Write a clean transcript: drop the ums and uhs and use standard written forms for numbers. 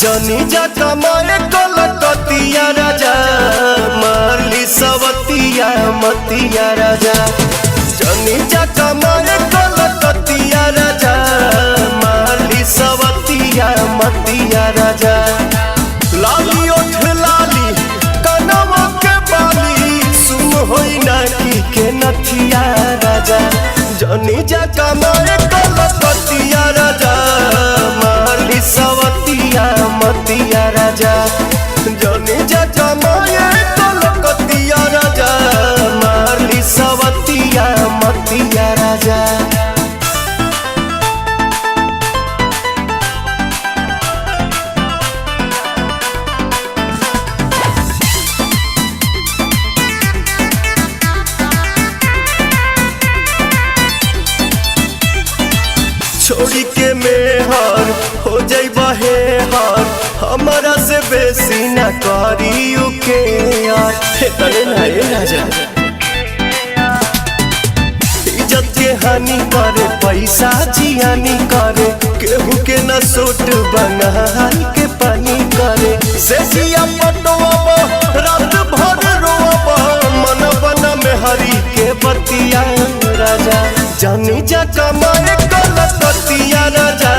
जनी जा कमाए कलकतिया राजा, मारली सवतिया मतिया राजा। जनी जा कमाए कलकतिया राजा, मारली सवतिया मतिया राजा। लाली ओठ लाली कनवा के बाली, सुन होई नाकी के नथिया राजा। जनी जा कमाए कलकतिया राजा, मारली सवतिया मतिया राजा। जनी जा कमाए कलकतिया राजा, मारली सवतिया मतिया राजा। छोड़ी के मेहर हो जाई बहे हार, हमारा से बेसी न करियो के यार। तने नए राजा इज्जत के हानि करे, पैसा जियानी करे, केहू के न सोट बंगाल के पानी करे। सेसिया पटोबा रात भर रोबा, मन बना में हरी के बतिया राजा। जानी जा कमाए कलकतिया राजा,